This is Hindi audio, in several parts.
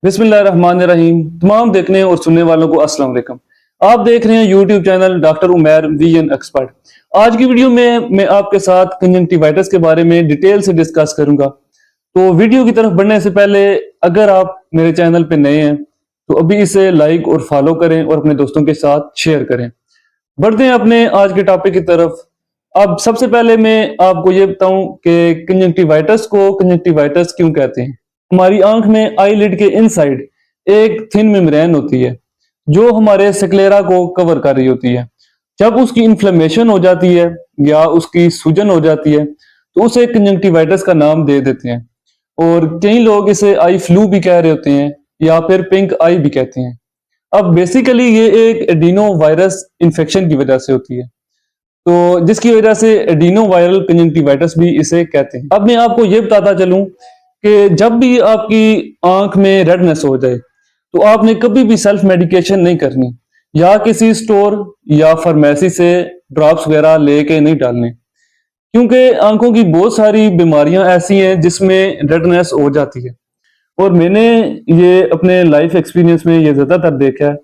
बिस्मिल्लाहिर्रहमानिर्रहीम। तमाम देखने और सुनने वालों को अस्सलाम वालेकुम। आप देख रहे हैं YouTube channel doctor Umair vision expert. आज की वीडियो में मैं आपके साथ कंजंक्टिवाइटिस के बारे में डिटेल से डिस्कस करूंगा। तो वीडियो की तरफ बढ़ने से पहले अगर आप मेरे चैनल पे नए हैं तो अभी इसे लाइक और फॉलो करें और अपने दोस्तों के साथ शेयर करें। बढ़ते हैं अपने आज के टॉपिक की तरफ। अब सबसे पहले मैं आपको ये बताऊं कि कंजंक्टिवाइटिस को कंजंक्टिवाइटिस क्यों कहते हैं। हमारी आंख में आईलिड के इनसाइड एक थिन मेम्ब्रेन होती है जो हमारे स्क्लेरा को कवर कर रही होती है। जब उसकी इन्फ्लेमेशन हो जाती है या उसकी सूजन हो जाती है तो उसे कंजंक्टिवाइटिस का नाम दे देते हैं और कई लोग इसे आई फ्लू भी कह रहे होते हैं या फिर पिंक आई भी कहते हैं। अब बेसिकली ये एक एडिनो वायरस इन्फेक्शन की वजह से होती है, तो जिसकी वजह से एडिनो वायरल कंजंक्टिवाइटिस भी इसे कहते हैं। अब मैं आपको ये बताता चलूं कि जब भी आपकी आंख में रेडनेस हो जाए तो आपने कभी भी सेल्फ मेडिकेशन नहीं करनी या किसी स्टोर या फार्मेसी से ड्रॉप्स वगैरह लेके नहीं डालने, क्योंकि आंखों की बहुत सारी बीमारियां ऐसी हैं जिसमें रेडनेस हो जाती है। और मैंने ये अपने लाइफ एक्सपीरियंस में ये ज्यादातर देखा है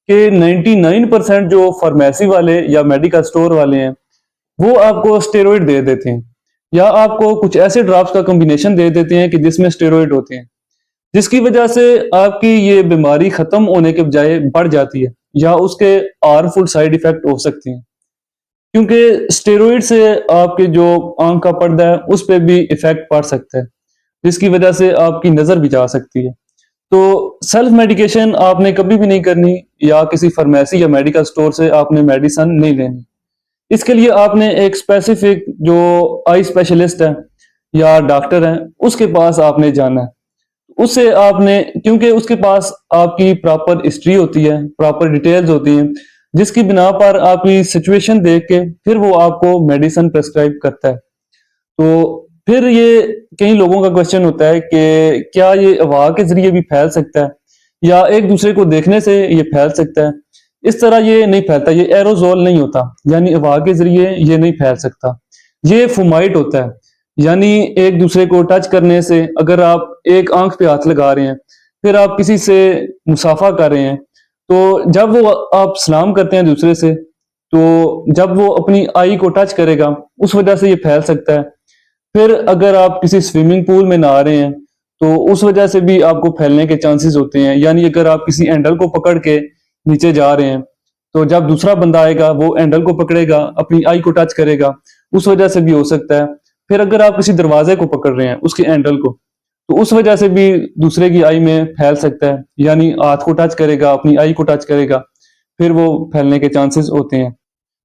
कि 99% जो फार्मेसी वाले या मेडिकल स्टोर वाले हैं वो आपको स्टेरॉइड दे देते हैं या आपको कुछ ऐसे ड्रॉप्स का कॉम्बिनेशन दे देते हैं कि जिसमें स्टेरॉइड होते हैं, जिसकी वजह से आपकी ये बीमारी खत्म होने के बजाय बढ़ जाती है या उसके हार्मफुल साइड इफेक्ट हो सकती हैं, क्योंकि स्टेरॉइड से आपके जो आंख का पर्दा है उस पर भी इफेक्ट पड़ सकता है, जिसकी वजह से आपकी नजर भी जा सकती है। तो सेल्फ मेडिकेशन आपने कभी भी नहीं करनी या किसी फार्मेसी या मेडिकल स्टोर से आपने मेडिसिन नहीं लेनी। इसके लिए आपने एक स्पेसिफिक जो आई स्पेशलिस्ट है या डॉक्टर है उसके पास आपने जाना है। उससे आपने, क्योंकि उसके पास आपकी प्रॉपर हिस्ट्री होती है, प्रॉपर डिटेल्स होती हैं, जिसकी बिना पर आपकी सिचुएशन देख के फिर वो आपको मेडिसिन प्रेस्क्राइब करता है। तो फिर ये कई लोगों का क्वेश्चन होता है कि क्या ये हवा के जरिए भी फैल सकता है या एक दूसरे को देखने से ये फैल सकता है। इस तरह ये नहीं फैलता, ये एरोजोल नहीं होता, यानी हवा के जरिए ये नहीं फैल सकता। ये फुमाइट होता है, यानी एक दूसरे को टच करने से, अगर आप एक आंख पे हाथ लगा रहे हैं फिर आप किसी से मुसाफा कर रहे हैं तो जब वो आप सलाम करते हैं दूसरे से तो जब वो अपनी आई को टच करेगा उस वजह से ये फैल सकता है। फिर अगर आप किसी स्विमिंग पूल में नहा रहे हैं तो उस वजह से भी आपको फैलने के चांसेस होते हैं, यानी अगर आप किसी हैंडल को पकड़ के नीचे जा रहे हैं तो जब दूसरा बंदा आएगा वो हैंडल को पकड़ेगा, अपनी आई को टच करेगा, उस वजह से भी हो सकता है। फिर अगर आप किसी दरवाजे को पकड़ रहे हैं उसके हैंडल को तो उस वजह से भी दूसरे की आई में फैल सकता है, यानी हाथ को टच करेगा, अपनी आई को टच करेगा, फिर वो फैलने के चांसेस होते हैं।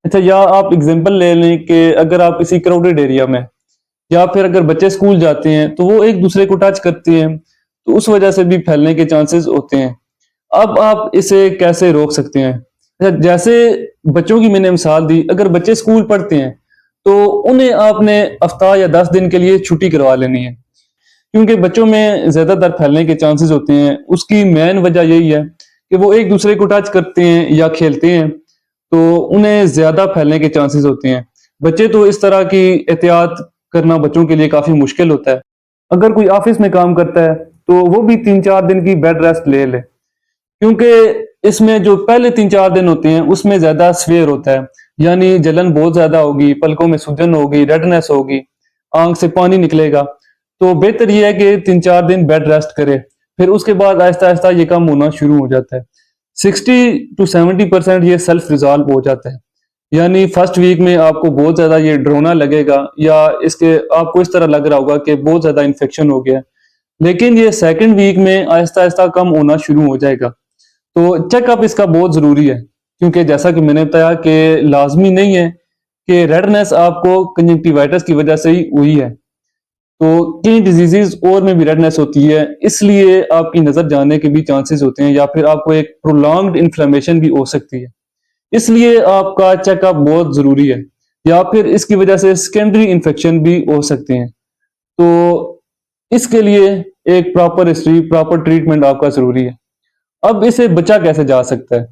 अच्छा, या आप एग्जाम्पल ले लें कि अगर आप किसी क्राउडेड एरिया में या फिर अगर बच्चे स्कूल जाते हैं तो वो एक दूसरे को टच करते हैं तो उस वजह से भी फैलने के चांसेस होते हैं। अब आप इसे कैसे रोक सकते हैं? अच्छा, जैसे बच्चों की मैंने मिसाल दी, अगर बच्चे स्कूल पढ़ते हैं तो उन्हें आपने हफ्ता या 10 दिन के लिए छुट्टी करवा लेनी है, क्योंकि बच्चों में ज्यादातर फैलने के चांसेस होते हैं। उसकी मेन वजह यही है कि वो एक दूसरे को टच करते हैं या खेलते हैं तो उन्हें ज्यादा फैलने के चांसेस होते हैं। बच्चे तो इस तरह की एहतियात करना बच्चों के लिए काफी मुश्किल होता है। अगर कोई ऑफिस में काम करता है तो वो भी 3-4 दिन की बेड रेस्ट ले ले, क्योंकि इसमें जो पहले 3-4 दिन होते हैं उसमें ज्यादा स्वेयर होता है, यानी जलन बहुत ज्यादा होगी, पलकों में सूजन होगी, रेडनेस होगी, आंख से पानी निकलेगा। तो बेहतर यह है कि 3-4 दिन बेड रेस्ट करे, फिर उसके बाद आहिस्ता आहिस्ता ये कम होना शुरू हो जाता है। 60-70% ये सेल्फ रिजॉल्व हो जाता है, यानी फर्स्ट वीक में आपको बहुत ज्यादा ये डरोना लगेगा या इसके आपको इस तरह लग रहा होगा कि बहुत ज्यादा इन्फेक्शन हो गया है, लेकिन ये सेकंड वीक में आहिस्ता आहिस्ता कम होना शुरू हो जाएगा। तो चेकअप इसका बहुत जरूरी है, क्योंकि जैसा कि मैंने बताया कि लाजमी नहीं है कि रेडनेस आपको कंजंक्टिवाइटिस की वजह से ही हुई है। तो कई डिजीजेस और में भी रेडनेस होती है, इसलिए आपकी नजर जाने के भी चांसेस होते हैं या फिर आपको एक प्रोलॉन्ग्ड इन्फ्लेमेशन भी हो सकती है। इसलिए आपका चेकअप बहुत जरूरी है, या फिर इसकी वजह से सेकेंडरी इन्फेक्शन भी हो सकते हैं। तो इसके लिए एक प्रॉपर हिस्ट्री, प्रॉपर ट्रीटमेंट आपका जरूरी है। अब इसे बचा कैसे जा सकता है?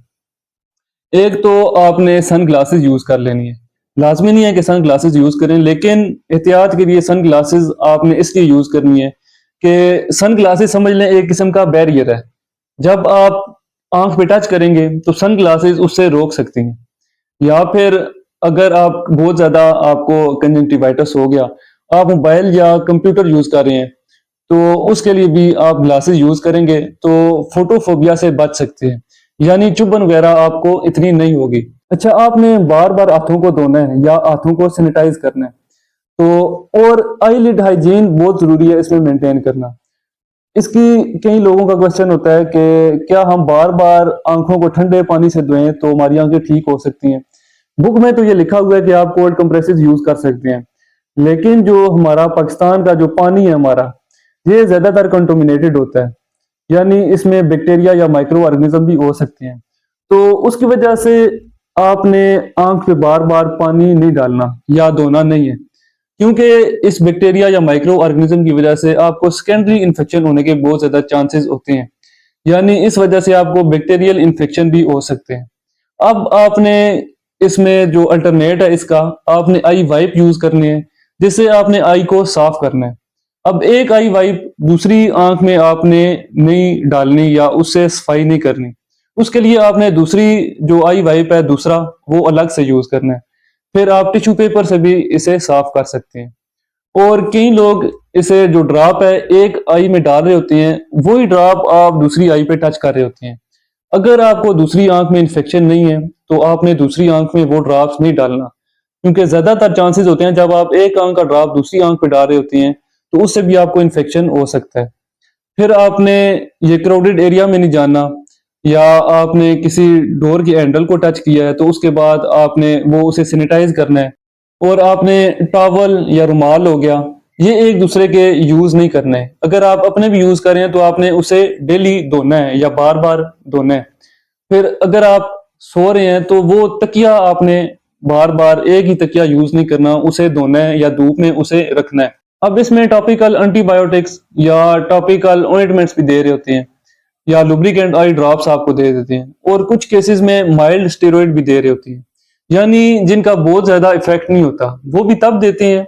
एक तो आपने सन ग्लासेस यूज कर लेनी है। लाजमी नहीं है कि सन ग्लासेस यूज करें, लेकिन एहतियात के लिए सन ग्लासेस आपने इसलिए यूज करनी है कि सन ग्लासेस समझ लें एक किस्म का बैरियर है। जब आप आंख पे टच करेंगे तो सन ग्लासेस उससे रोक सकती हैं। या फिर अगर आप बहुत ज्यादा आपको कंजंक्टिवाइटिस हो गया, आप मोबाइल या कंप्यूटर यूज कर रहे हैं, तो उसके लिए भी आप ग्लासेस यूज करेंगे तो फोटोफोबिया से बच सकते हैं, यानी चुभन वगैरह आपको इतनी नहीं होगी। अच्छा, आपने बार बार हाथों को धोना है या हाथों को सैनिटाइज करना है, तो और आईलिड हाइजीन बहुत जरूरी है इसमें मेंटेन करना। इसकी कई लोगों का क्वेश्चन होता है कि क्या हम बार बार आंखों को ठंडे पानी से धोएं तो हमारी आंखें ठीक हो सकती हैं। बुक में तो ये लिखा हुआ है कि आप कोल्ड कंप्रेसेस यूज कर सकते हैं, लेकिन जो हमारा पाकिस्तान का जो पानी है हमारा, ये ज्यादातर कंटोमिनेटेड होता है, यानी इसमें बैक्टीरिया या माइक्रो ऑर्गेनिज्म भी हो सकते हैं। तो उसकी वजह से आपने आंख पे बार बार पानी नहीं डालना या धोना नहीं है, क्योंकि इस बैक्टीरिया या माइक्रो ऑर्गेनिज्म की वजह से आपको सेकेंडरी इन्फेक्शन होने के बहुत ज्यादा चांसेस होते हैं, यानी इस वजह से आपको बैक्टीरियल इन्फेक्शन भी हो सकते हैं। अब आपने इसमें जो अल्टरनेट है इसका, आपने आई वाइप यूज करनी है, जिससे आपने आई को साफ करना है। अब एक आई वाइप दूसरी आंख में आपने नहीं डालनी या उससे सफाई नहीं करनी, उसके लिए आपने दूसरी जो आई वाइप है दूसरा, वो अलग से यूज करना है। फिर आप टिश्यू पेपर से भी इसे साफ कर सकते हैं। और कई लोग इसे जो ड्रॉप है एक आई में डाल रहे होते हैं, वही ड्रॉप आप दूसरी आई पे टच कर रहे होते हैं। अगर आपको दूसरी आंख में इन्फेक्शन नहीं है तो आपने दूसरी आंख में वो ड्रॉप्स नहीं डालना, क्योंकि ज्यादातर चांसेस होते हैं जब आप एक आंख का ड्रॉप दूसरी आंख पे डाल रहे होते हैं तो उससे भी आपको इन्फेक्शन हो सकता है। फिर आपने ये क्राउडेड एरिया में नहीं जाना, या आपने किसी डोर के हैंडल को टच किया है तो उसके बाद आपने वो उसे सैनिटाइज करना है। और आपने टॉवल या रुमाल हो गया, ये एक दूसरे के यूज नहीं करने हैं। अगर आप अपने भी यूज कर रहे हैं तो आपने उसे डेली धोना है या बार बार धोना है। फिर अगर आप सो रहे हैं तो वो तकिया आपने बार बार एक ही तकिया यूज नहीं करना, उसे धोना है या धूप में उसे रखना है। अब इसमें टॉपिकल एंटीबायोटिक्स या टॉपिकल ऑइंटमेंट्स भी दे रहे होते हैं, या लुब्रिकेंट आई ड्रॉप्स आपको दे देते हैं, और कुछ केसेस में माइल्ड स्टेरॉइड भी दे रहे होते हैं, यानी जिनका बहुत ज्यादा इफेक्ट नहीं होता। वो भी तब देते हैं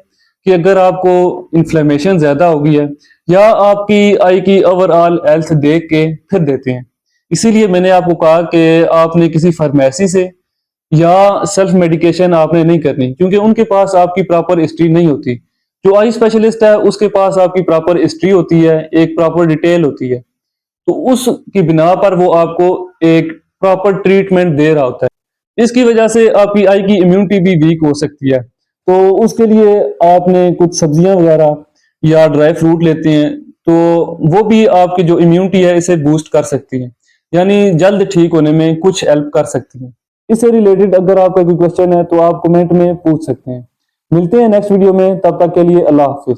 कि अगर आपको इन्फ्लेमेशन ज्यादा हो गई है या आपकी आई की ओवरऑल हेल्थ देख के फिर देते हैं। इसीलिए मैंने आपको कहा कि आपने किसी फार्मेसी से या सेल्फ मेडिकेशन आपने नहीं करनी, क्योंकि उनके पास आपकी प्रॉपर हिस्ट्री नहीं होती। जो आई स्पेशलिस्ट है उसके पास आपकी प्रॉपर हिस्ट्री होती है, एक प्रॉपर डिटेल होती है, तो उसकी बिना पर वो आपको एक प्रॉपर ट्रीटमेंट दे रहा होता है। इसकी वजह से आपकी आई की इम्यूनिटी भी वीक हो सकती है, तो उसके लिए आपने कुछ सब्जियां वगैरह या ड्राई फ्रूट लेते हैं तो वो भी आपकी जो इम्यूनिटी है इसे बूस्ट कर सकती है, यानी जल्द ठीक होने में कुछ हेल्प कर सकती है। इससे रिलेटेड अगर आपका कोई क्वेश्चन है तो आप कमेंट में पूछ सकते हैं। मिलते हैं नेक्स्ट वीडियो में, तब तक के लिए अल्लाह हाफिज।